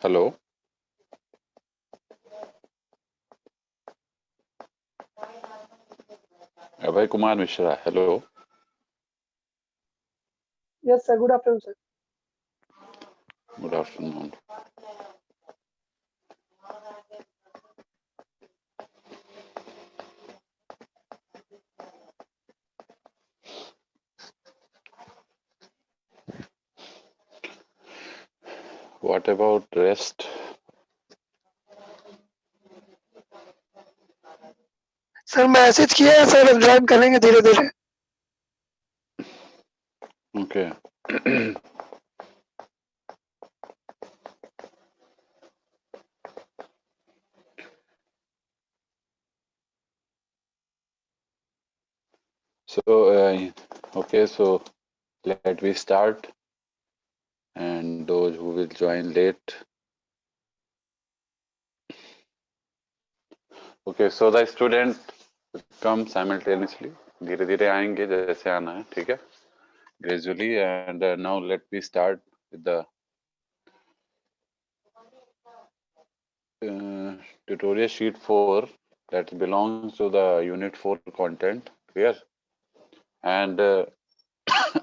Hello. Abhay Kumar Mishra, hello. Yes, sir. Good afternoon, sir. Good afternoon. What about rest? Sir message किया है sir, अब join करेंगे धीरे धीरे। Okay. So let we start, and those who will join late. Okay, so the student come simultaneously. धीरे धीरे आएंगे जैसे आना है, ठीक है? Gradually, and now let me start with the tutorial sheet 4 that belongs to the unit 4 content. Clear? And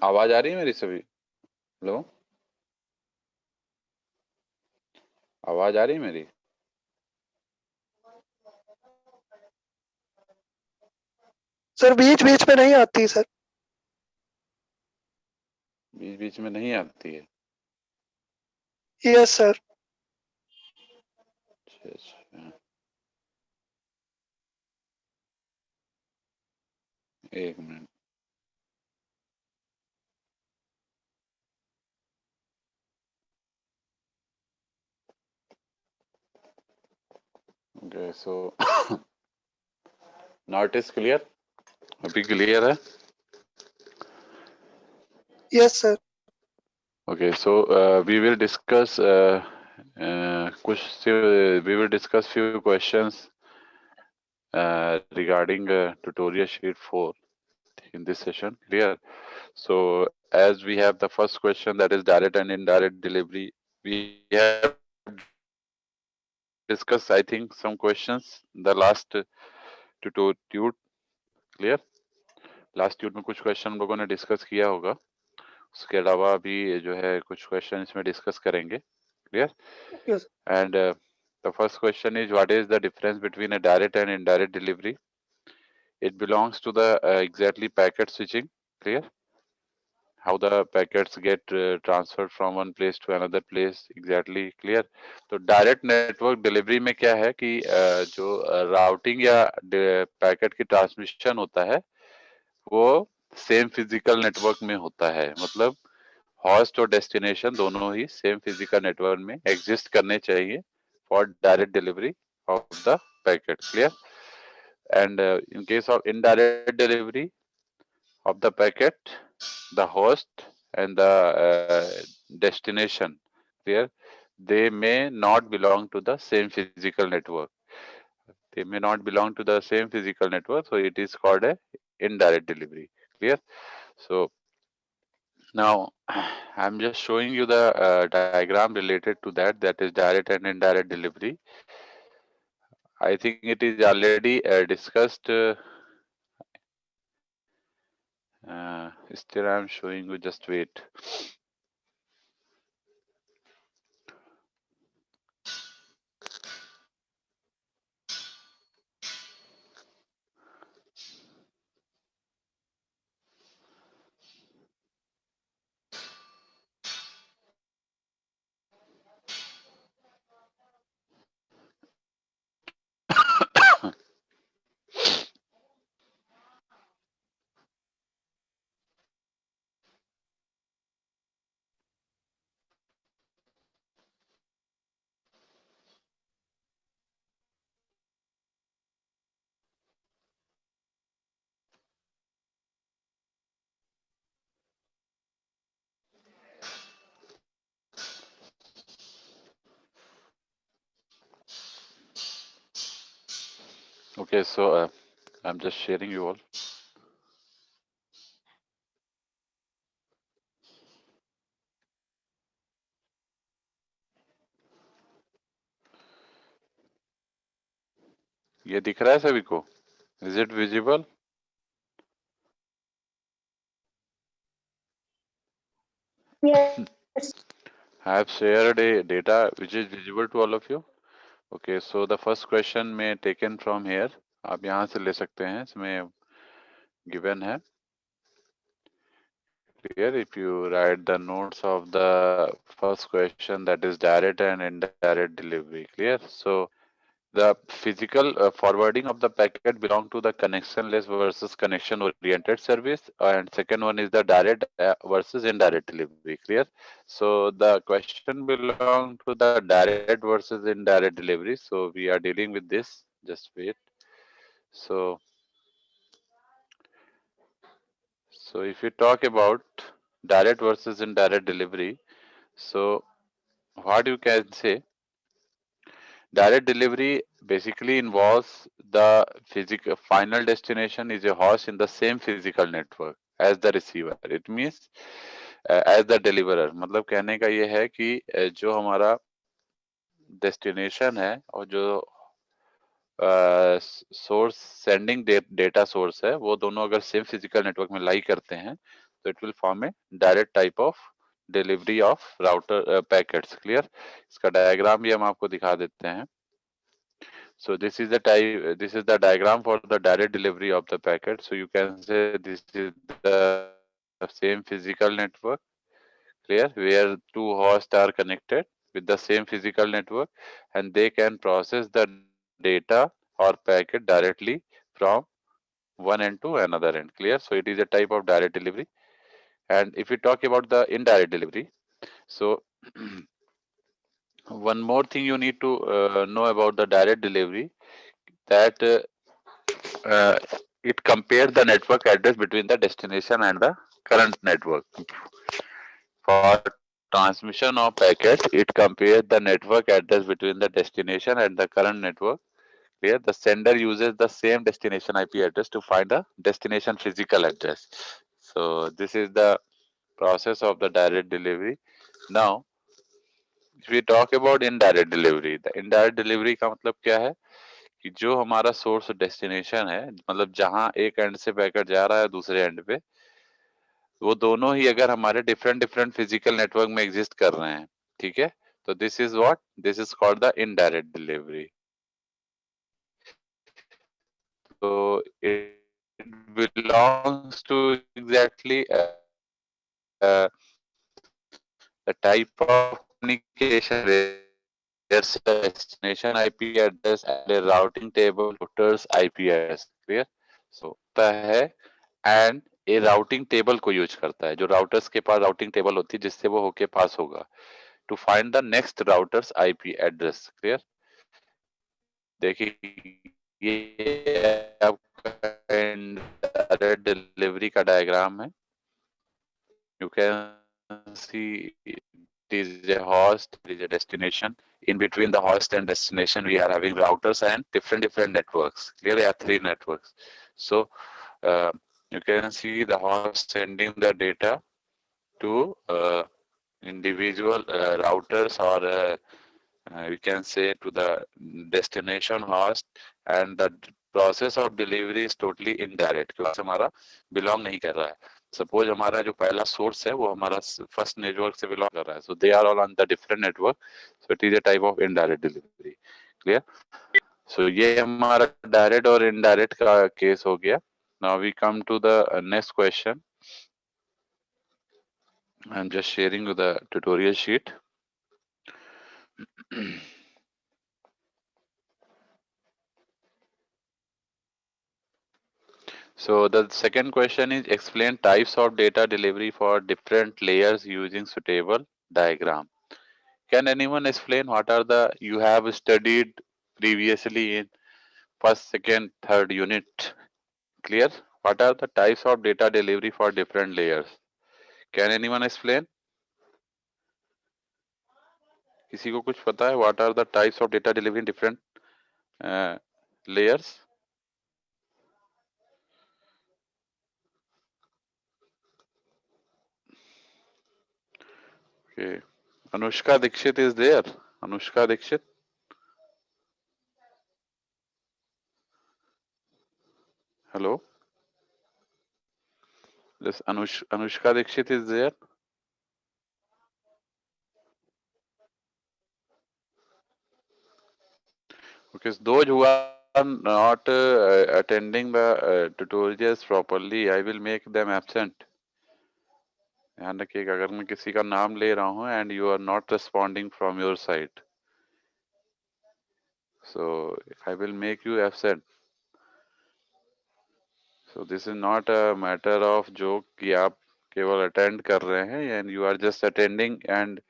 आवाज आ रही है मेरी सभी? हेलो, आवाज आ रही है मेरी? सर बीच बीच में नहीं आती सर। बीच बीच में नहीं आती है? Yes sir. अच्छा, एक minute. Okay, so now it is clear? अभी क्लियर है? Yes sir. Okay, so we will discuss we will discuss few questions regarding tutorial sheet 4 in this session. Clear? So as we have the first question, that is direct and indirect delivery, we have discussed I think some questions the last tutorial. Clear? Last tweet में कुछ question हम लोगों ने discuss किया होगा, उसके अलावा भी जो है कुछ क्वेश्चन इसमें डिस्कस करेंगे। Clear? Yes and the first question is what is the difference between a direct and indirect delivery? It belongs to the exactly packet switching. Clear? How the packets get transferred from one place to another place. Exactly clear? तो direct network delivery में क्या है कि जो routing या packet की transmission होता है वो सेम फिजिकल नेटवर्क में होता है, मतलब होस्ट और डेस्टिनेशन दोनों ही सेम फिजिकल नेटवर्क में एग्जिस्ट करने चाहिए for direct delivery of the packet. Clear? And in case of indirect delivery of the packet, the host and the destination, clear, they may not belong to the same physical network. They may not belong to the same physical network, so it is called a indirect delivery. Clear? So now I'm just showing you the diagram related to that, that is direct and indirect delivery. I think it is already discussed. Still I'm showing you, just wait. Okay, so I'm just sharing you all. ये दिख रहा है सभी को? Is it visible? Yes. I have shared a data which is visible to all of you. Okay, so the first question may taken from here. आप यहाँ से ले सकते हैं, इसमें given है. Clear? If you write the notes of the first question, that is direct and indirect delivery. Clear? So the physical forwarding of the packet belong to the connectionless versus connection oriented service, and second one is the direct versus indirect delivery. Clear? So the question belong to the direct versus indirect delivery, so we are dealing with this. Just wait. So if you talk about direct versus indirect delivery, so what you can say, direct delivery basically involves the physical final destination is a host in the same physical network as the receiver. It means as the deliverer. मतलब कहने का ये है कि जो हमारा destination है और जो सोर्स सेंडिंग डेटा सोर्स है वो दोनों अगर सेम फिजिकल नेटवर्क में लाई करते हैं तो it will form A direct type of delivery of router packets. Clear? इसका डायग्राम भी हम आपको दिखा देते हैं. So this is the type, this is the diagram for the direct delivery of the packet. So you can say this is the same physical network, clear, where two hosts are connected with the same physical network, and they can process the data or packet directly from one end to another end. Clear? So it is a type of direct delivery. And if we talk about the indirect delivery, so one more thing you need to know about the direct delivery, that uh, it compares the network address between the destination and the current network. For transmission of packets, it compares the network address between the destination and the current network. Where the sender uses the same destination IP address to find the destination physical address. So this is the process of the direct delivery. Now, if we talk about indirect delivery, the indirect delivery का मतलब क्या है कि जो हमारा source destination है, मतलब जहां एक एंड से पैकेट जा रहा है दूसरे एंड पे, वो दोनों ही अगर हमारे डिफरेंट डिफरेंट फिजिकल नेटवर्क में एग्जिस्ट कर रहे हैं, ठीक है, तो this is what, this is called the indirect delivery. तो it belongs to exactly the type of communication where destination IP address and a routing table routers IP address. Clear? So है and a routing table को use करता है, जो routers के पास routing table होती है जिससे वो होके पास होगा, to find the next router's IP address. Clear? देखिए ये आपका इंडायरेक्ट डिलीवरी का डायग्राम है. You can see it is a host, it is a destination. In between the host and destination, we are having routers and different networks. Clearly, are three networks. So you can see the host sending the data to individual routers, or we can say to the destination host, and the process of delivery is totally indirect क्योंकि हमारा belong नहीं कर रहा है. Suppose हमारा जो पहला source है वो हमारा फर्स्ट नेटवर्क से बिलोंग कर रहा है, so they are all on the different network, so it is a type of indirect delivery. Clear? So ये हमारा डायरेक्ट और इनडायरेक्ट का केस हो गया. Now we come to the next question. I am just sharing the tutorial sheet. So the second question is explain types of data delivery for different layers using suitable diagram. Can anyone explain what are the you have studied previously in first, second, third unit? Clear? What are the types of data delivery for different layers? Can anyone explain? किसी को कुछ पता है? What are the types of data delivery in different layers? Okay. Anushka Dixit is there. Anushka Dixit. Hello. This Anushka Dixit is there. Because those who are not attending the tutorials properly, I will make them absent. ध्यान रखिएगा अगर मैं किसी का नाम ले रहा हूँ and you are not responding from your side, so I will make you absent. So this is not a matter of joke कि आप केवल attend कर रहे हैं and you are just attending and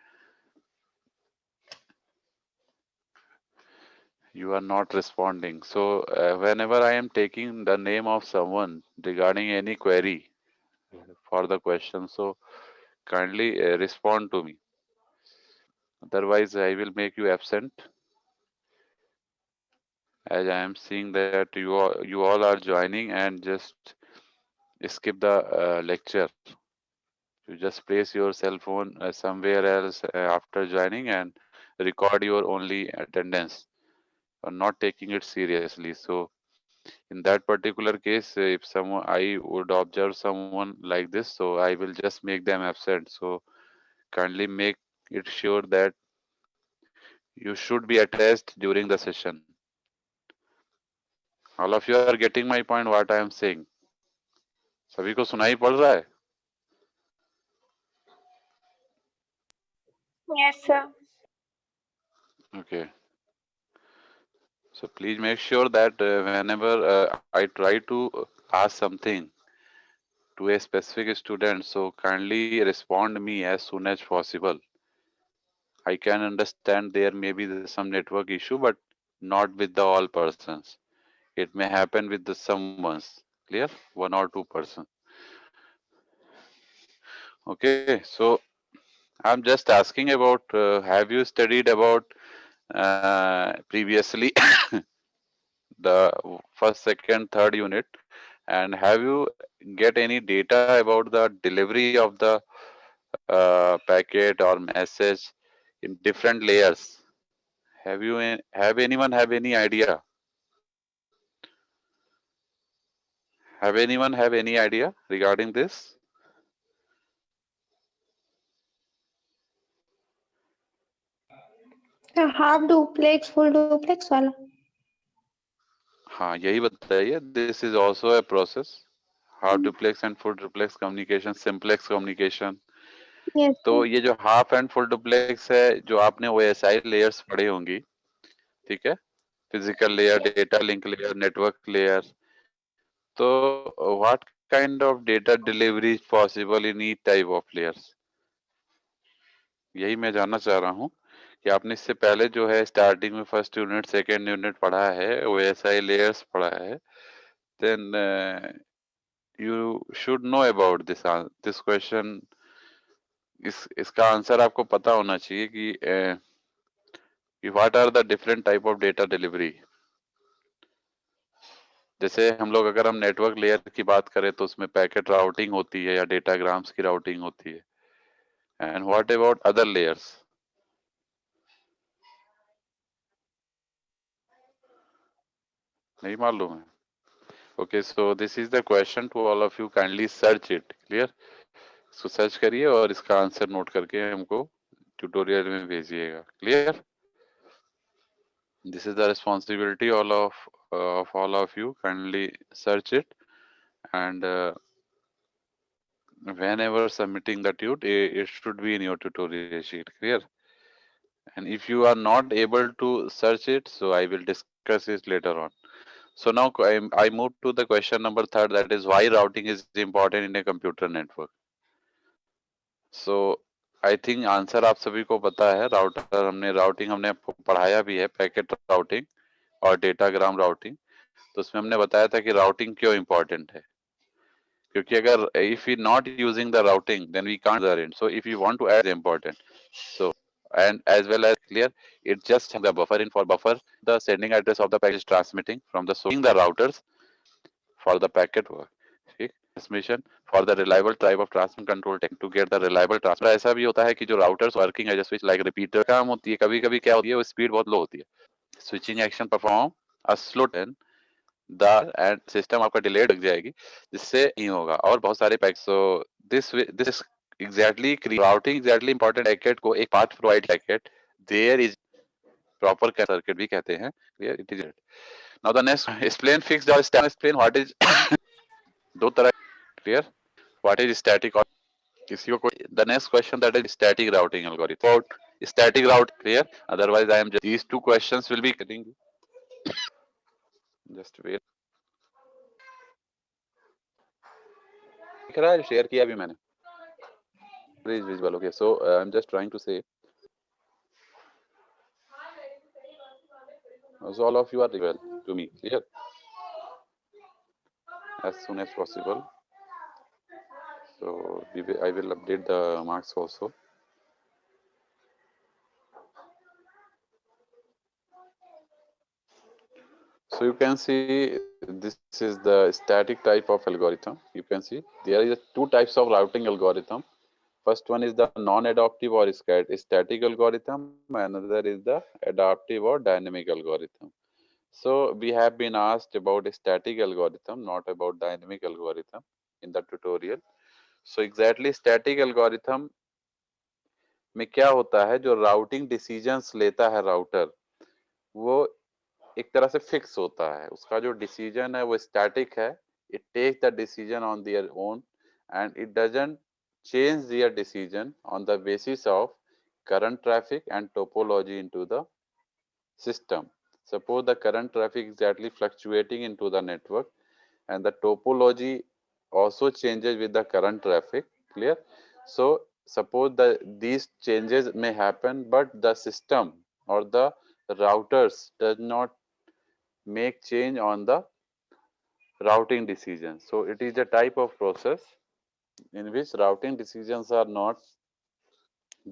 you are not responding. So whenever I am taking the name of someone regarding any query for the question, so kindly respond to me. Otherwise, I will make you absent. As I am seeing that you all are joining and just skip the lecture. You just place your cell phone somewhere else after joining and record your only attendance. Or not taking it seriously. So in that particular case, if someone I would observe someone like this, so I will just make them absent. So kindly make it sure that you should be attached during the session. All of you are getting my point what I am saying. सभी को सुनाई पड़ रहा है? Yes, sir. Okay. So please make sure that whenever I try to ask something to a specific student, so kindly respond me as soon as possible. I can understand there may be some network issue, but not with the all persons. It may happen with the someone's. Clear? One or two person. Okay. So I'm just asking about have you studied about previously the first, second, third unit, and have you get any data about the delivery of the packet or message in different layers? Have anyone have any idea? Have anyone have any idea regarding this? Half duplex full duplex वाला. हाँ यही बताइए. This is also a process. Half duplex and full duplex communication, simplex communication. Yes, तो sir. ये जो half and full duplex है जो आपने OSI लेयर्स पढ़ी होंगी, ठीक है, physical layer, data link layer, network layer. तो what kind of data delivery is possible in each type of layers, यही मैं जानना चाह रहा हूँ कि आपने इससे पहले जो है स्टार्टिंग में फर्स्ट यूनिट, सेकेंड यूनिट पढ़ा है, OSI लेयर्स पढ़ा है, then you should know about this question. इसका आंसर आपको पता होना चाहिए कि what are the different type of data delivery. जैसे हम लोग अगर हम नेटवर्क लेयर की बात करें तो उसमें पैकेट राउटिंग होती है या डेटाग्राम्स की राउटिंग होती है. And what about other layers? नहीं मालूम है. Okay, so this is the question to all of you. Kindly search it. Clear? इसको सर्च करिए और इसका आंसर नोट करके हमको ट्यूटोरियल में भेजिएगा. Clear? This is the responsibility of all of you. Kindly search it and whenever submitting the tut, it should be in your tutorial sheet. Clear? And if you are not able to search it, so I will discuss it later on. So now I move to the question number third, that is why routing is important in a computer network. So I think answer आप सभी को पता है. Routing हमने आपको पढ़ाया भी है, पैकेट राउटिंग और डेटाग्राम राउटिंग. तो उसमें हमने बताया था कि राउटिंग क्यों इम्पोर्टेंट है, क्योंकि अगर if we not using the routing then we can't the end. So if you want to add important, so and as well as clear, it just has the buffer in for buffer the sending address of the package transmitting from the source the routers for the packet work. ठीक. transmission for the reliable type of transmission control technique to get the reliable transfer. ऐसा भी होता है कि जो routers working as a switch like repeater काम होती है, कभी कभी क्या होती है वो स्पीड बहुत लो होती है, switching action perform a slow turn the and system आपका delayed लग जाएगी जिससे नहीं होगा और बहुत सारे packet. so this is exactly routing exactly important packet को एक path provide packet there is proper circuit भी कहते हैं. clear it is. now the next explain fixed or explain what is दो तरह. clear what is static or किसी को कोई. the next question that is static routing algorithm about static route. clear otherwise I am just these two questions will be getting just wait. दिख रहा है share किया भी मैंने is visible. okay so I'm just trying to say so all of you are well to me. clear as soon as possible. so I will update the marks also. So you can see this is the static type of algorithm. You can see there is two types of routing algorithm. First one is the non-adaptive or static algorithm. Another is the adaptive or dynamic algorithm. So we have been asked about a static algorithm, not about dynamic algorithm in the tutorial. So exactly static algorithm में क्या होता है, जो routing decisions लेता है router, वो एक तरह से फिक्स होता है. उसका जो डिसीजन है वो स्टैटिक है. It take the decision on their own and it doesn't change their decision on the basis of current traffic and topology into the system. Suppose the current traffic exactly fluctuating into the network and the topology also changes with the current traffic. clear so suppose that these changes may happen but the system or the routers does not make change on the routing decision. So it is a type of process in which routing decisions are not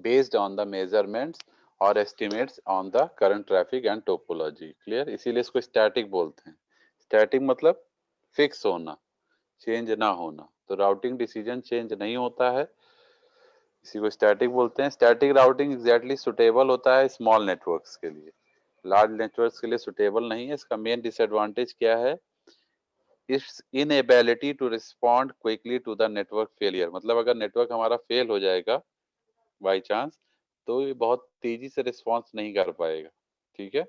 based on the measurements or estimates on the current traffic and topology. clear इसीलिए इसको static बोलते हैं. static मतलब fix होना, change ना होना. तो routing decision change नहीं होता है, इसी को static बोलते हैं. static routing exactly suitable होता है small networks के लिए, large networks के लिए suitable नहीं है. इसका main disadvantage क्या है, its inability to respond quickly to the network failure. मतलब अगर नेटवर्क हमारा फेल हो जाएगा बाय चांस तो ये बहुत तेजी से रिस्पॉन्स नहीं कर पाएगा. ठीक है,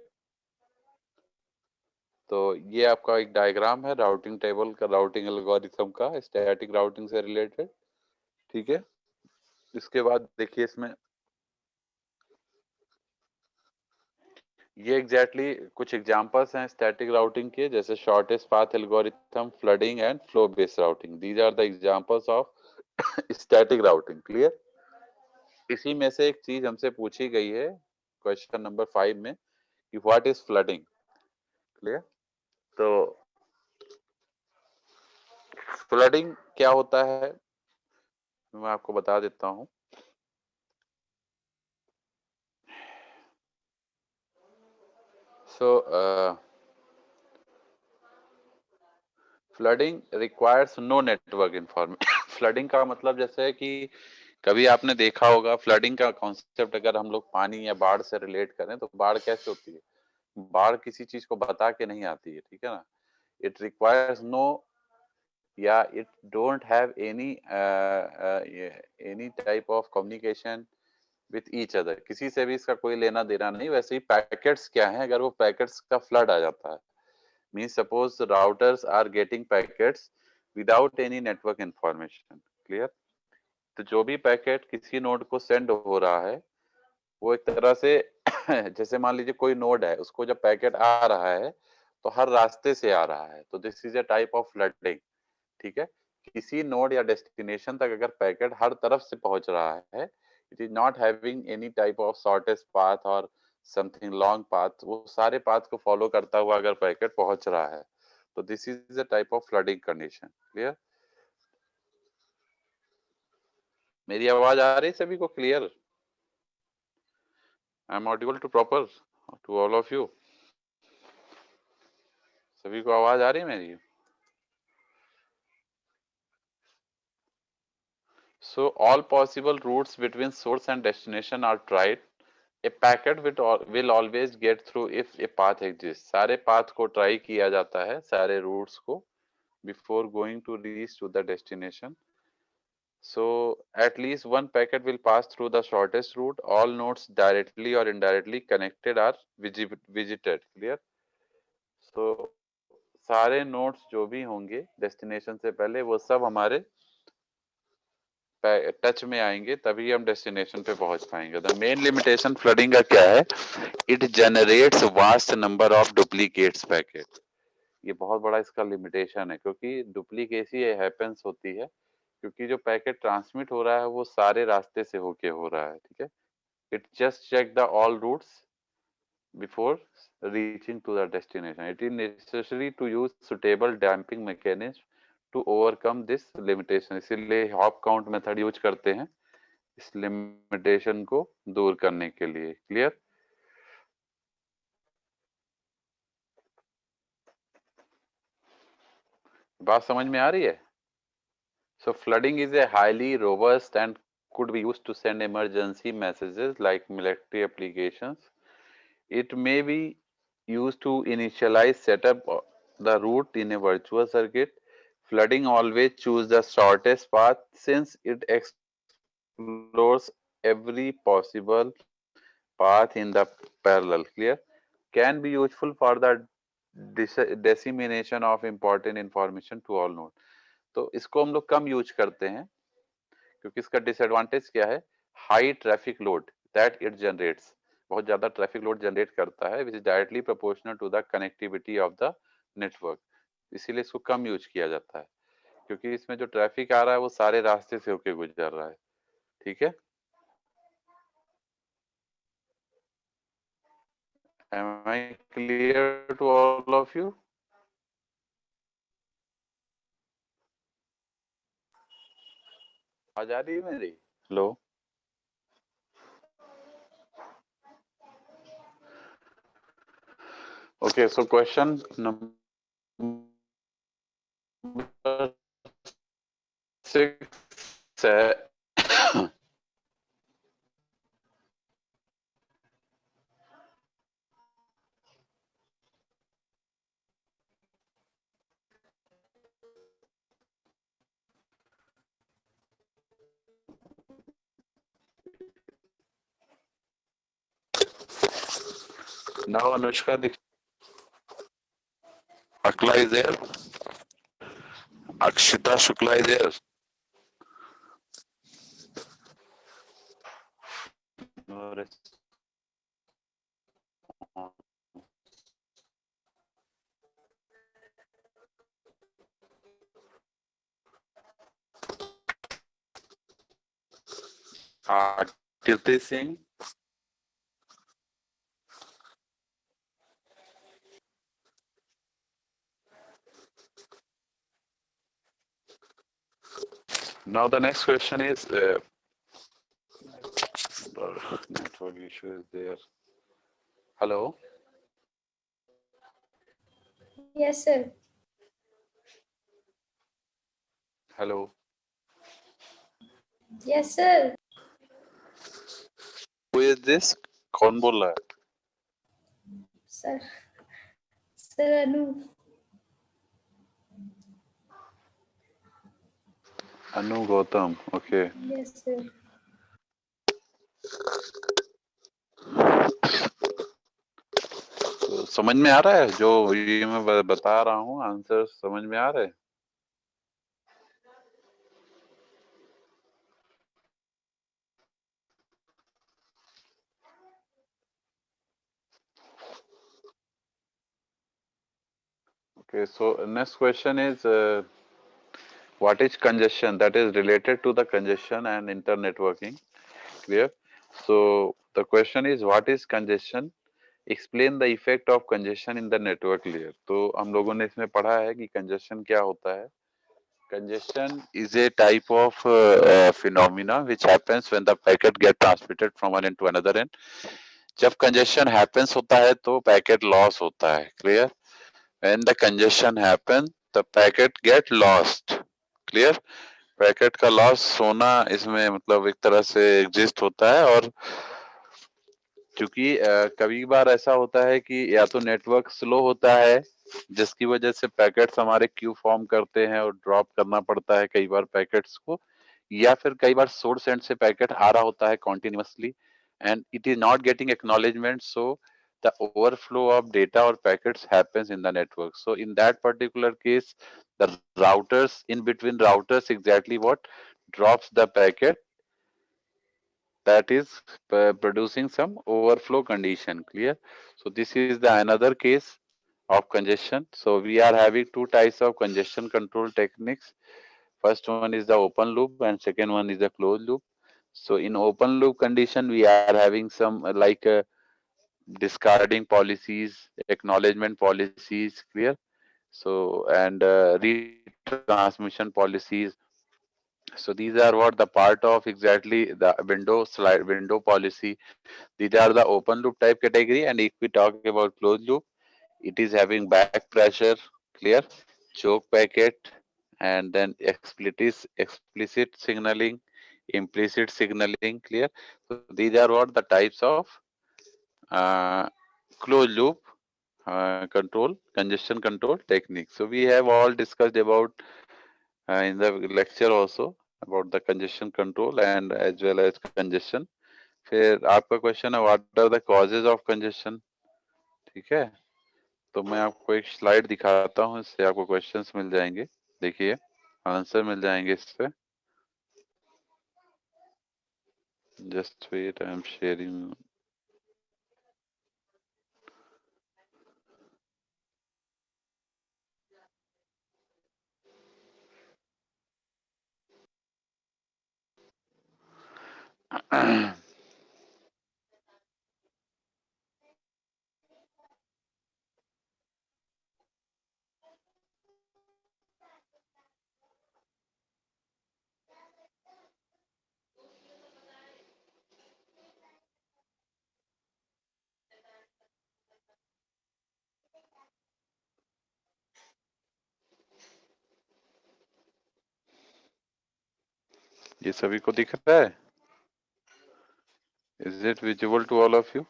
तो ये आपका एक डायग्राम है राउटिंग टेबल का, राउटिंग एल्गोरिथम का, स्टैटिक राउटिंग से रिलेटेड. ठीक है, इसके बाद देखिए इसमें ये एग्जैक्टली कुछ एग्जांपल्स हैं स्टैटिक राउटिंग के, जैसे shortest path algorithm, flooding and flow based routing. These are the examples of static routing. Clear. इसी में से एक चीज हमसे पूछी गई है क्वेश्चन नंबर 5 में कि व्हाट इज फ्लडिंग. क्लियर. तो फ्लडिंग क्या होता है मैं आपको बता देता हूं. So flooding requires no network information. Flooding का मतलब जैसे है कि कभी आपने देखा होगा फ्लडिंग का कॉन्सेप्ट, अगर हम लोग पानी या बाढ़ से रिलेट करें तो बाढ़ कैसे होती है, बाढ़ किसी चीज को बता के नहीं आती है. ठीक है ना. इट रिक्वायर्स नो या it don't have any type of communication with each other. किसी से भी इसका कोई लेना देना नहीं. वैसे ही पैकेट्स क्या है, अगर वो पैकेट्स का फ्लड आ जाता है, means suppose routers are getting packets without any network information. Clear. तो जो भी पैकेट किसी नोड को सेंड हो रहा है वो एक तरह से जैसे मान लीजिए कोई नोड है, उसको जब पैकेट आ रहा है तो हर रास्ते से आ रहा है, तो this is a type of flooding. ठीक है. किसी नोड या डेस्टिनेशन तक अगर पैकेट हर तरफ से पहुंच रहा है, it is not having any type of shortest path और समथिंग लॉन्ग पाथ, वो सारे पाथ को फॉलो करता हुआ अगर पैकेट पहुंच रहा है तो this is a type of flooding condition. Clear. मेरी आवाज आ रही सभी को clear? I am audible to proper to all of you? सभी को आवाज आ रही है मेरी? So all possible routes between source and destination are tried. A packet will always get through if a path exists. सारे path को try किया जाता है, सारे routes को before going to reach to the destination. So at least one packet will pass through the shortest route. All nodes directly or indirectly connected are visited. Clear? So सारे nodes जो भी होंगे destination से पहले वो सब हमारे टच में आएंगे तभी हम डेस्टिनेशन पे पहुंच पाएंगे. द मेन लिमिटेशन फ्लडिंग का क्या है? It generates vast number of duplicates packet. ये बहुत बड़ा इसका लिमिटेशन है क्योंकि डुप्लीकेसी हैपेंस होती है क्योंकि जो पैकेट ट्रांसमिट हो रहा है वो सारे रास्ते से होके हो रहा है. ठीक है. It just check the all routes before reaching to the destination. It is necessary to use suitable damping mechanism to overcome this limitation. इसीलिए हॉप काउंट मेथड यूज करते हैं इस लिमिटेशन को दूर करने के लिए. क्लियर? बात समझ में आ रही है? So flooding is a highly robust and could be used to send emergency messages like military applications. It may be used to initialize setup the route in a virtual circuit. Flooding always choose the shortest path since it explores every possible path in the parallel. Clear? Can be useful for the dissemination of important information to all nodes. तो इसको हम लोग कम use करते हैं क्योंकि इसका disadvantage क्या है? High traffic load that it generates. बहुत ज्यादा ट्रैफिक लोड जनरेट करता है which is directly proportional to the connectivity of the network. इसीलिए इसको कम यूज किया जाता है क्योंकि इसमें जो ट्रैफिक आ रहा है वो सारे रास्ते से होके गुजर रहा है. ठीक है. Am I clear to all of you? आ जा रही है मेरी? Hello. Okay, so question number 6 है. Now Anushka Akla is there. Akshita Shukla is there. No response. Kirti Singh. Now the next question is network issue is there. Hello. Yes, sir. Hello. Yes, sir. Who is this? कौन बोल रहा है? Sir. Sir Anu. Anu Gautam. Okay. Yes, sir. तो समझ में आ रहा है जो ये मैं बता रहा हूँ? आंसर समझ में आ रहे हैं? Okay, so next question is what is congestion? That is related to the congestion and internetworking. Clear? So the question is what is congestion? Explain the effect of congestion in the network layer. तो हम लोगों ने इसमें पढ़ा है कि congestion क्या होता है. Congestion is a type of phenomena which happens when the packet get transmitted from one end to another end. जब congestion happens होता है तो packet loss होता है. Clear? When the congestion happens, the packet get lost. Clear? Packet का loss होना इसमें मतलब एक तरह से एग्जिस्ट होता है, और क्योंकि कभी बार ऐसा होता है कि या तो नेटवर्क स्लो होता है जिसकी वजह से पैकेट्स हमारे क्यू फॉर्म करते हैं और ड्रॉप करना पड़ता है कई बार पैकेट्स को, या फिर कई बार सोर्स एंड से पैकेट आ रहा होता है continuously and it is not getting acknowledgement, so the overflow of data or packets happens in the network. So in that particular case, the routers, in between routers, exactly what drops the packet, that is producing some overflow condition. Clear? So this is the another case of congestion. So we are having two types of congestion control techniques. First one is the open loop and second one is the closed loop. So in open loop condition, we are having some discarding policies, acknowledgement policies. Clear? So and retransmission policies. So these are what the part of exactly the window policy. These are the open loop type category, and if we talk about closed loop, it is having back pressure. Clear? Choke packet, and then explicit signaling, implicit signaling. Clear? So these are what the types of uh, closed loop control, congestion control techniques. So we have all discussed about in the lecture also about the congestion control and as well as congestion. फिर आपका question है what are the causes of congestion, ठीक है? तो मैं आपको एक slide दिखाता हूँ, इससे आपको क्वेश्चंस मिल जाएंगे, देखिए आंसर मिल जाएंगे इस पे। Just wait, I am sharing. ये सभी को दिख रहा है? Is it visible to all of you?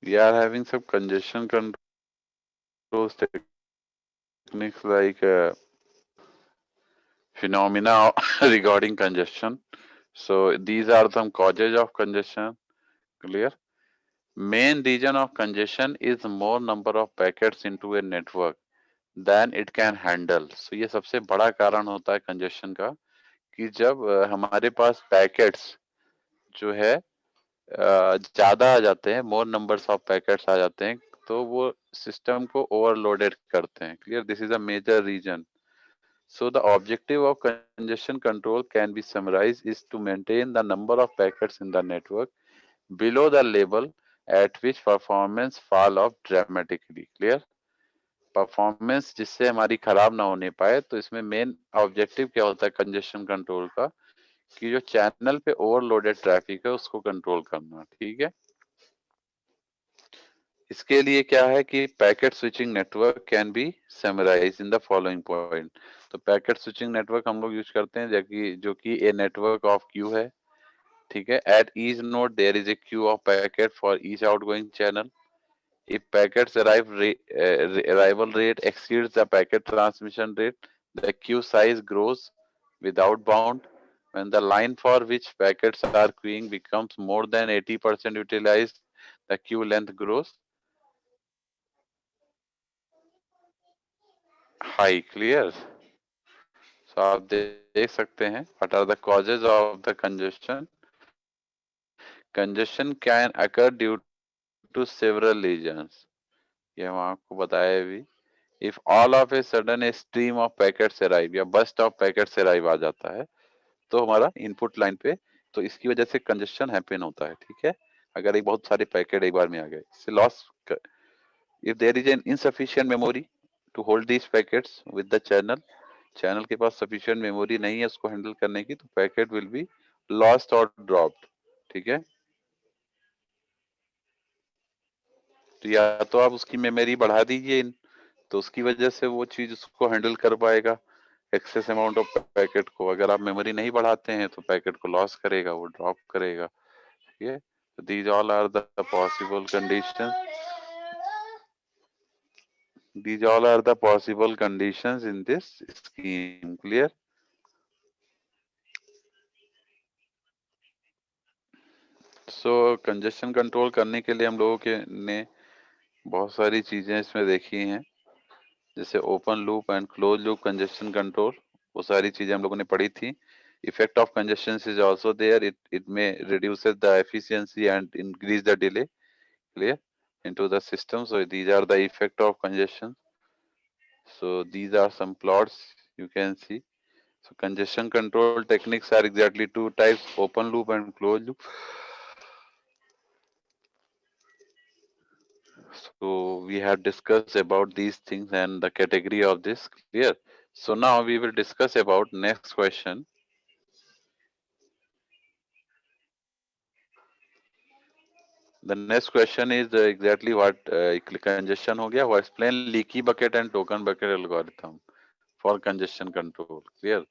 We are having some congestion control techniques like phenomena regarding congestion. So these are some causes of congestion. Clear? Main reason of congestion is more number of packets into a network than it can handle. So ये सबसे बड़ा कारण होता है congestion का कि जब हमारे पास पैकेट्स जो है ज्यादा आ जाते हैं, मोर नंबर्स ऑफ पैकेट्स आ जाते हैं, तो वो सिस्टम को ओवरलोडेड करते हैं। Clear? This is a major reason. So the objective of congestion control can be summarized is to maintain the number of packets in the network below the level at which performance fall off dramatically. Clear? Performance जिससे हमारी खराब ना होने पाए, तो इसमें main objective क्या होता है कंजेशन कंट्रोल का कि जो चैनल पे ओवरलोडेड ट्रैफिक है उसको कंट्रोल करना। ठीक है? इसके लिए क्या है कि packet switching network can be summarise in the following point. तो पैकेट स्विचिंग नेटवर्क हम लोग यूज करते हैं जो कि ए नेटवर्क ऑफ क्यू है। ठीक है? At each node there is a queue of packet for each outgoing channel. If packets arrival rate exceeds the packet transmission rate, the queue size grows without bound. When the line for which packets are queuing becomes more than 80% utilized, the queue length grows high. Clear? So आप देख सकते हैं what are the causes of the congestion. Congestion can occur due to several reasons. ये हम आपको बताया भी। If all of a sudden a stream of packets arrive या burst of packets arrive आ जाता है तो हमारा इनपुट लाइन पे, तो इसकी वजह से कंजेशन हैपन होता है। ठीक है? अगर एक बहुत सारे पैकेट एक बार में आ गए, इससे loss, if there is an insufficient memory to hold these packets with the channel, channel के पास सफिशिएंट मेमोरी नहीं है उसको हैंडल करने की, तो पैकेट विल बी लॉस्ट और ड्रॉप्ड। ठीक है? तो या तो आप उसकी मेमोरी बढ़ा दीजिए तो उसकी वजह से वो चीज उसको हैंडल कर पाएगा एक्सेस अमाउंट ऑफ पैकेट को। अगर आप मेमोरी नहीं बढ़ाते हैं तो पैकेट को लॉस करेगा, वो ड्रॉप करेगा। ठीक है, these all are the possible condition, these all are the possible conditions in this scheme. Clear? So congestion control करने के लिए हम लोगों के ने बहुत सारी चीजें इसमें देखी हैं, जैसे open loop and close loop congestion control, वो सारी चीजें हम लोगों ने पढ़ी थी। Effect of congestion is also there, it में reduces the efficiency and increase the delay, clear, into the system. So these are the effect of congestion. So these are some plots you can see. So congestion control techniques are exactly two types, open loop and closed loop. So we have discussed about these things and the category of this, clear. So now we will discuss about next question. The next question is exactly what congestion हो गया, what explain leaky bucket and token bucket algorithm for congestion control, clear.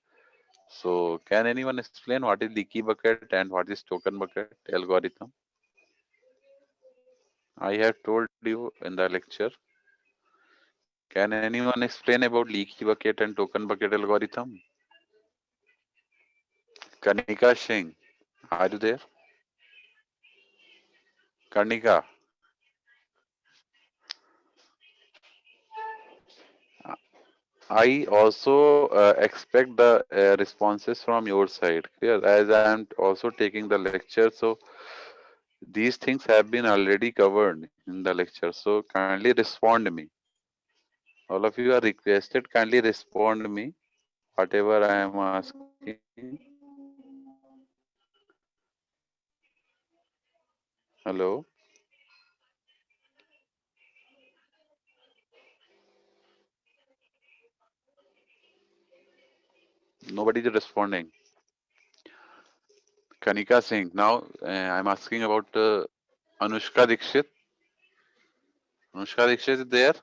So can anyone explain what is leaky bucket and what is token bucket algorithm? I have told you in the lecture. Can anyone explain about leaky bucket and token bucket algorithm? Kanika Singh, are you there? Kanika, I also expect the responses from your side, clear, as I am also taking the lecture. So these things have been already covered in the lecture. So kindly respond me. All of you are requested, kindly respond me, whatever I am asking. Hello? Nobody is responding. Kanika Singh. Now I'm asking about Anushka Dixit. Anushka Dixit is there?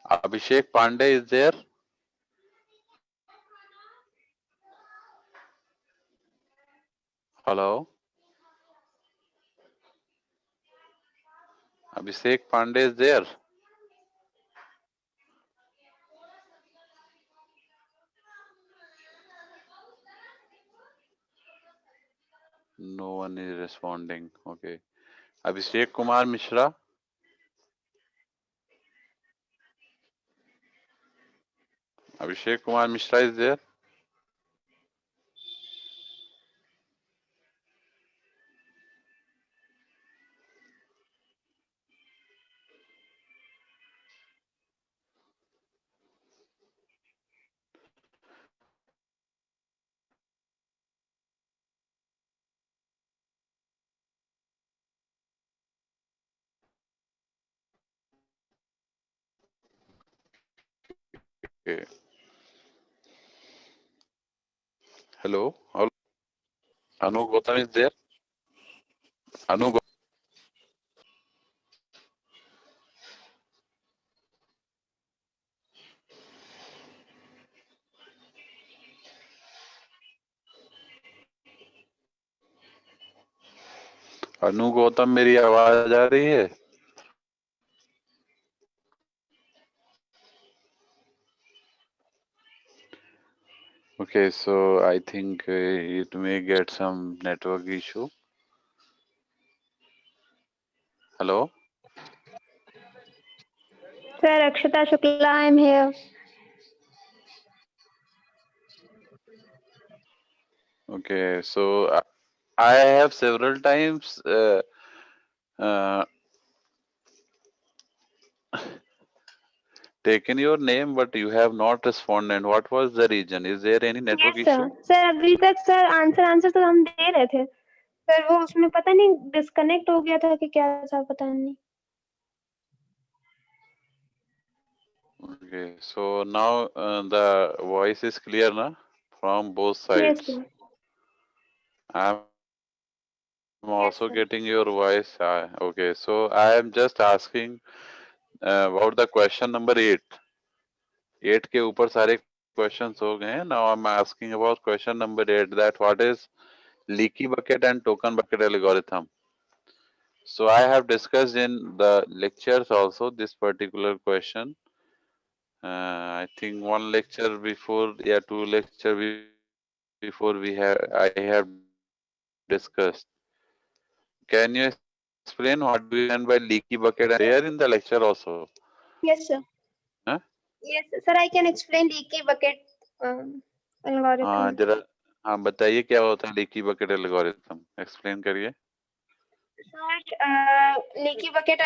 Abhishek Pandey is there? Hello? Abhishek Pandey is there? No one is responding. Okay. Abhishek Kumar Mishra? Abhishek Kumar Mishra is there? Okay. Hello? Anu Gautam is there? Anu अनु गौतम, मेरी आवाज आ रही है? Okay, so I think it may get some network issue. Hello? Sir, Akshata Shukla, I'm here. Okay, so I have several times uh, taken your name, but you have not responded. What was the reason? Is there any network Yes, sir. issue? Sir अभी तक sir answer तो हम दे रहे थे sir, वो उसमें पता नहीं डिस्कनेक्ट हो गया था कि क्या था, पता नहीं। Okay, so now the voice is clear, na, from both Yes, sides. sir. I'm I'm also sir. getting your voice. Okay, so I am just asking about the question number 8. 8 के ऊपर सारे questions हो गए हैं. Now I'm asking about question number 8, that what is leaky bucket and token bucket algorithm. So I have discussed in the lectures also this particular question. I think one lecture before, yeah, 2 lecture before I have discussed. Can you explain what do you mean by leaky bucket? There in the lecture also. Yes, sir. Huh? Yes, sir. I can explain leaky bucket algorithm. जरा हाँ बताइए क्या होता है leaky bucket algorithm, explain करिए. Sir leaky bucket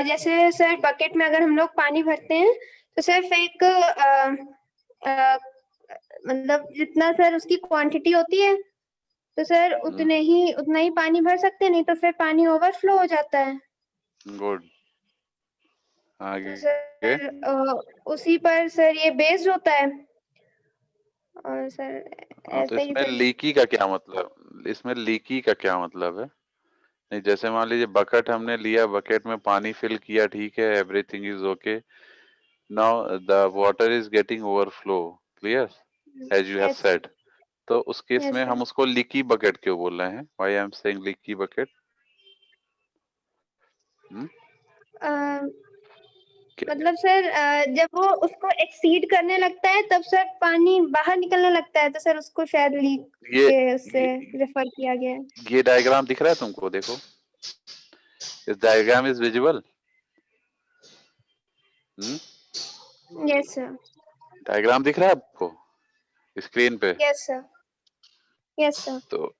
जैसे sir bucket में अगर हम लोग पानी भरते हैं तो सिर्फ एक मतलब जितना सर उसकी क्वांटिटी होती है तो सर उतना ही पानी भर सकते हैं, नहीं तो फिर पानी ओवरफ्लो हो जाता है. गुड. तो आगे सर उसी पर सर ये बेस्ड होता है. और सर हाँ, तो ऐसे ही इसमें सर लीकी का क्या मतलब, इसमें लीकी का क्या मतलब है? नहीं, जैसे मान लीजिए बकेट हमने लिया, बकेट में पानी फिल किया, ठीक है, everything is okay. Now the water is getting overflow, clear, as you have yes said. तो उस केस यस में सर. हम उसको लीकी बकेट क्यों बोल रहे हैं? Why I am saying leaky bucket? मतलब सर जब वो उसको एक्सीड करने लगता है तब सर पानी बाहर निकलने लगता है, तो सर उसको शायद लीक ये के उससे रेफर किया गया है. ये डायग्राम दिख रहा है तुमको? देखो, इस diagram is visible. Yes sir. Diagram दिख रहा है आपको स्क्रीन पे? Yes sir. Yes sir. तो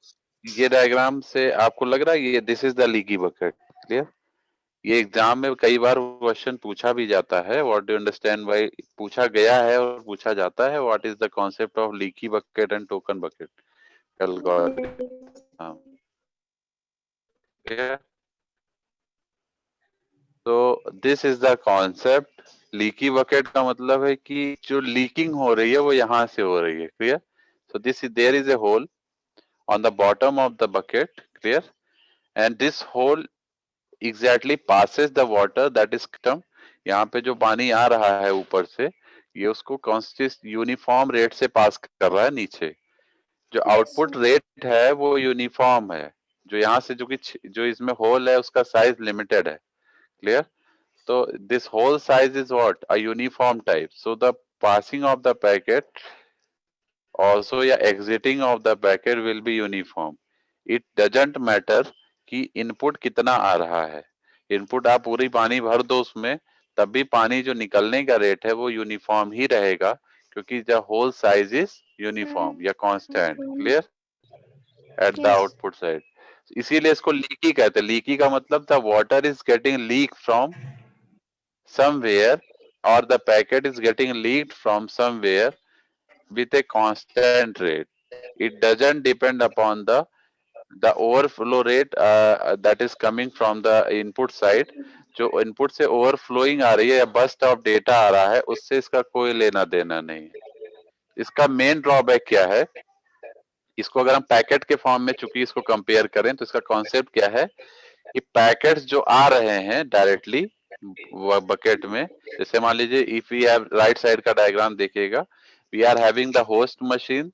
ये डायग्राम से आपको लग रहा है ये this is the leaky bucket, clear? ये एग्जाम में कई बार क्वेश्चन पूछा भी जाता है. व्हाट डू अंडरस्टैंड बाय, पूछा गया है और पूछा जाता है, what is the concept of leaky bucket and token bucket algorithm. तो this is the concept. Leaky bucket का मतलब है कि जो लीकिंग हो रही है वो यहाँ से हो रही है, clear? So this is there is a hole on the bottom of the bucket, clear, and this hole exactly passes the water that is come. यहाँ पे जो पानी आ रहा है ऊपर से, ये उसको कॉन्स्टेंट यूनिफॉर्म रेट से पास कर रहा है नीचे. जो आउटपुट रेट है वो यूनिफॉर्म है. जो यहाँ से जो इसमें होल है उसका साइज लिमिटेड है, क्लियर? तो this hole size is what, a uniform type. So the passing of the packet also, या exiting of the packet will be uniform. It doesn't matter कि इनपुट कितना आ रहा है. इनपुट आप पूरी पानी भर दो उसमें, तब भी पानी जो निकलने का रेट है वो यूनिफॉर्म ही रहेगा, क्योंकि the whole size is uniform या constant, clear, at the yes. Output side. इसीलिए इसको लीकी कहते हैं. लीकी का मतलब the water is getting leak from somewhere, or the packet is getting leaked from somewhere with a constant rate. It doesn't depend upon the overflow rate that is coming from the input side. जो input से overflowing आ रही है या bast of data आ रहा है, उससे इसका कोई लेना देना नहीं है. इसका मेन ड्रॉबैक क्या है? इसको अगर हम पैकेट के फॉर्म में चूंकि इसको कंपेयर करें तो इसका कॉन्सेप्ट क्या है कि पैकेट्स जो आ रहे हैं डायरेक्टली बकेट में, जैसे मान लीजिए if we have right side का डायग्राम देखिएगा, we are having the host machine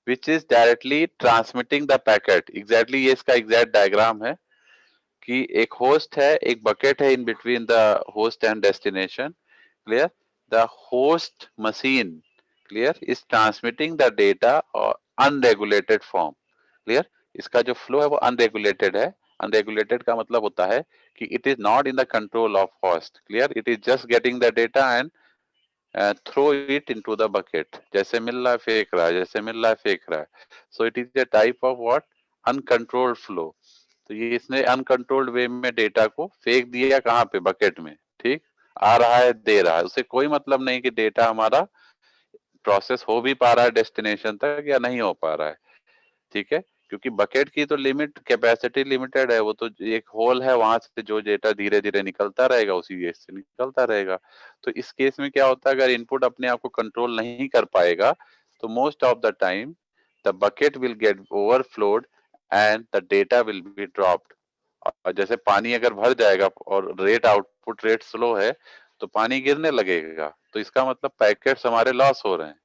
which is directly transmitting the packet. Exactly ये इसका एग्जैक्ट डायग्राम है कि एक होस्ट है, एक बकेट है in between the host and destination, clear? The host machine, clear, is transmitting the data और unregulated form, clear? इसका जो फ्लो है वो अनरेगुलेटेड है. अनरेगुलेटेड का मतलब होता है कि it is not in the control of host, clear? It is just getting the data and throw it into the bucket. जैसे मिल रहा है फेंक रहा है, जैसे मिल रहा है फेंक रहा है. सो it is a type of what, uncontrolled flow. तो ये इसने अनकंट्रोल्ड वे में डेटा को फेंक दिया कहाँ पे? बकेट में, ठीक? आ रहा है, दे रहा है, उसे कोई मतलब नहीं कि डेटा हमारा प्रोसेस हो भी पा रहा है डेस्टिनेशन तक या नहीं हो पा रहा है, ठीक है? क्योंकि बकेट की तो लिमिट कैपेसिटी लिमिटेड है. वो तो एक होल है, वहां से जो डेटा धीरे धीरे निकलता रहेगा उसी गेज से निकलता रहेगा. तो इस केस में क्या होता है, अगर इनपुट अपने आप को कंट्रोल नहीं कर पाएगा तो most of the time the bucket will get overflowed and the data will be dropped. और जैसे पानी अगर भर जाएगा और रेट आउटपुट रेट स्लो है तो पानी गिरने लगेगा, तो इसका मतलब पैकेट्स हमारे लॉस हो रहे हैं.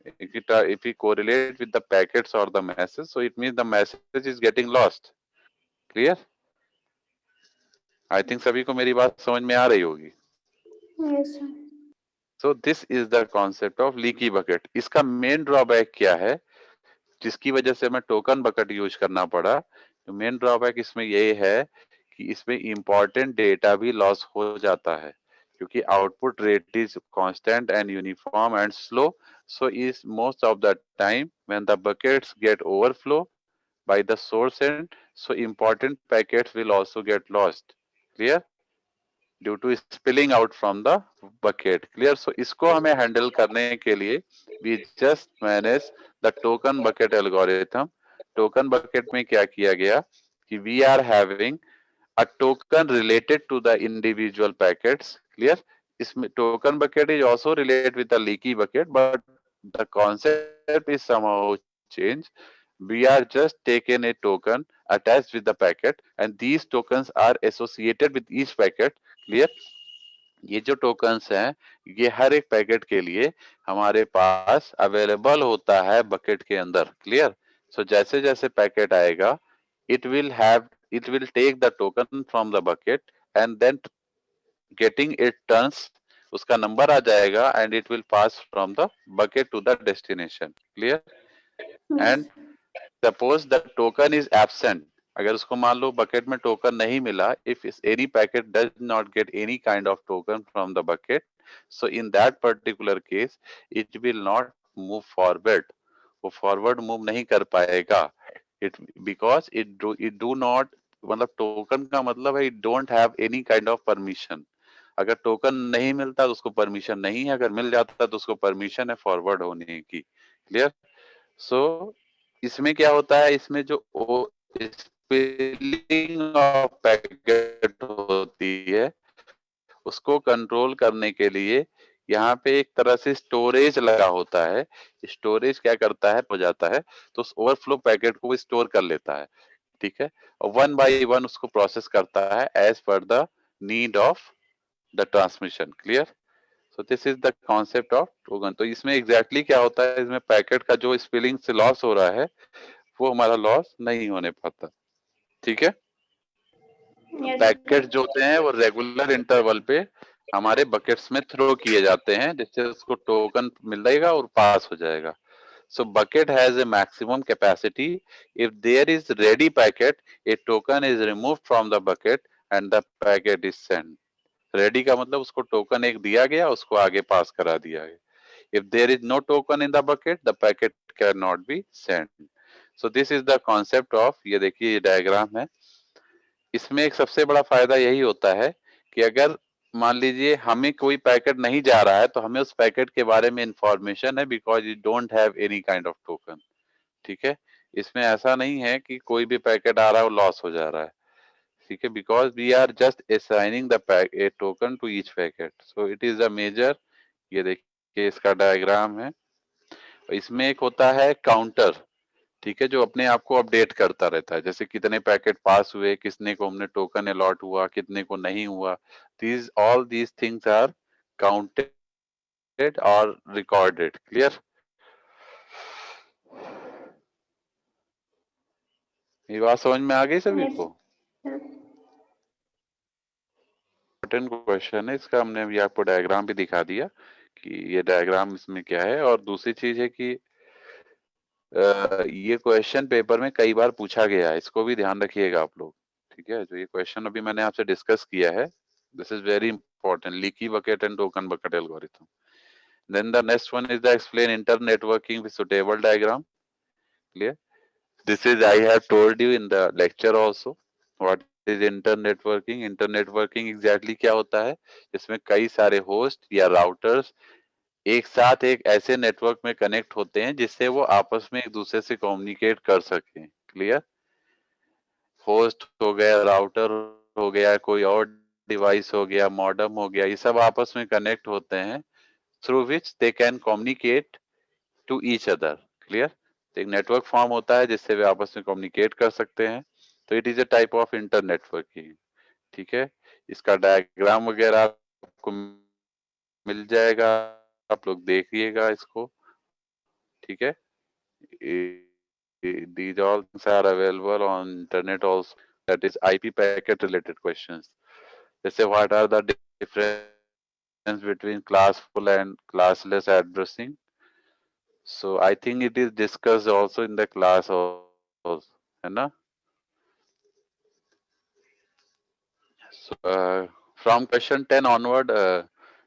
If we correlate with the packets or the message, so it means the message is getting lost. Clear? I think सभी को मेरी बात समझ में आ रही होगी. Yes, sir. So this is the concept of leaky bucket. इसका मेन ड्रॉबैक क्या है जिसकी वजह से हमें टोकन बकेट यूज करना पड़ा? तो मेन ड्रॉबैक इसमें ये है कि इसमें इंपॉर्टेंट डेटा भी लॉस हो जाता है क्योंकि output rate is constant and uniform and slow. So is most of the time when the buckets get overflow by the source end, so important packets will also get lost. Clear? Due to spilling out from the bucket. Clear? So इसको हमें handle करने के लिए we just manage the token bucket algorithm. Token bucket में क्या किया गया कि we are having a token related to the individual packets. Clear? इसमें token bucket is also related with the leaky bucket, but the concept is somehow changed. We are just taken a token attached with the packet, and these tokens are associated with each packet. Clear? ये जो tokens हैं ये हर एक packet के लिए हमारे पास available होता है बकेट के अंदर. क्लियर? सो जैसे जैसे पैकेट आएगा it will take the token from the bucket and then getting it turns उसका नंबर आ जाएगा and it will pass from the bucket to the destination. Clear? And suppose the token is absent. अगर उसको मान लो bucket में token नहीं मिला, if any packet does not get any kind of token from the bucket, so in that particular case it will not move forward. वो forward move नहीं कर पाएगा. It because it do not, मतलब token का मतलब है it don't have any kind of permission. अगर token नहीं मिलता तो उसको परमिशन नहीं है, अगर मिल जाता तो उसको परमिशन है फॉरवर्ड होने की. क्लियर? सो इसमें क्या होता है, इसमें जो स्पेलिंग ऑफ पैकेट होती है उसको कंट्रोल करने के लिए यहाँ पे एक तरह से स्टोरेज लगा होता है. स्टोरेज क्या करता है, हो जाता है तो उस ओवरफ्लो पैकेट को स्टोर कर लेता है. ठीक है? और वन बाय वन उसको प्रोसेस करता है as per the need of the transmission. Clear? So this is the concept of token. तो इसमें एग्जैक्टली क्या होता है, इसमें पैकेट का जो स्पेलिंग से लॉस हो रहा है वो हमारा लॉस नहीं होने पाता. ठीक है? पैकेट जो होते हैं वो रेगुलर इंटरवल पे हमारे बकेट्स में थ्रो किए जाते हैं जिससे उसको टोकन मिल जाएगा और पास हो जाएगा. So bucket has a maximum capacity. If there is ready packet, a token is removed from the bucket and the packet is sent. Ready का मतलब उसको टोकन एक दिया गया, उसको आगे पास करा दिया गया. If there is no token in the bucket, the packet cannot be sent. So this is the concept of, ये देखिए ये डायग्राम है. इसमें एक सबसे बड़ा फायदा यही होता है कि अगर मान लीजिए हमें कोई पैकेट नहीं जा रहा है तो हमें उस पैकेट के बारे में इंफॉर्मेशन है because you don't have any kind of token. ठीक है? इसमें ऐसा नहीं है कि कोई भी पैकेट आ रहा है और लॉस हो जा रहा है. ठीक है? Because we are just assigning the a token to each packet. So it is a major. ये देखिए इसका डायग्राम है. इसमें एक होता है काउंटर. ठीक है? जो अपने आप को अपडेट करता रहता है, जैसे कितने पैकेट पास हुए, किसने को हमने टोकन अलॉट हुआ, कितने को नहीं हुआ. All these things are counted और रिकॉर्डेड. क्लियर? ये बात समझ में आ गई सभी को? इम्पोर्टेंट क्वेश्चन है इसका. हमने अभी आपको डायग्राम भी दिखा दिया कि ये डायग्राम इसमें क्या है. और दूसरी चीज है कि ये क्वेश्चन पेपर में कई बार पूछा गया है, इसको भी ध्यान रखिएगा आप लोग. ठीक है? जो ये क्वेश्चन अभी मैंने आपसे डिस्कस किया है, this is very important. Leaky bucket and token bucket algorithm. Then the next one is the explain internetworking with suitable diagram. Clear? This is I have told you in the lecture also what is internetworking. Internetworking exactly क्या होता है, इसमें कई सारे host या routers एक साथ एक ऐसे नेटवर्क में कनेक्ट होते हैं जिससे वो आपस में एक दूसरे से कम्युनिकेट कर सकें. क्लियर? होस्ट हो गया, राउटर हो गया, कोई और डिवाइस हो गया, मॉडेम हो गया, ये सब आपस में कनेक्ट होते हैं through which they can communicate to each other. Clear? तो एक नेटवर्क फॉर्म होता है जिससे वे आपस में कम्युनिकेट कर सकते हैं, तो it is a type of internetworking. ठीक है, इसका डायग्राम वगैरह आपको मिल जाएगा, आप लोग देखिएगा इसको। ठीक है, these all things are available on internet also, that is IP packet related questions. जैसे what are the difference between classful and classless addressing? So I think it is discussed also in the class also, है ना? So from question 10 onward,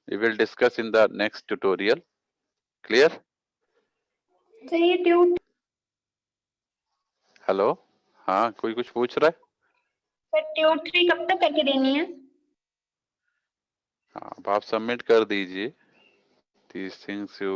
we will discuss in the next tutorial. Clear? Sir ये tweet hello, हाँ कोई कुछ पूछ रहा है? Sir tweet 3 कब तक करके देनी है? हाँ, अब आप सबमिट कर दीजिए। These things you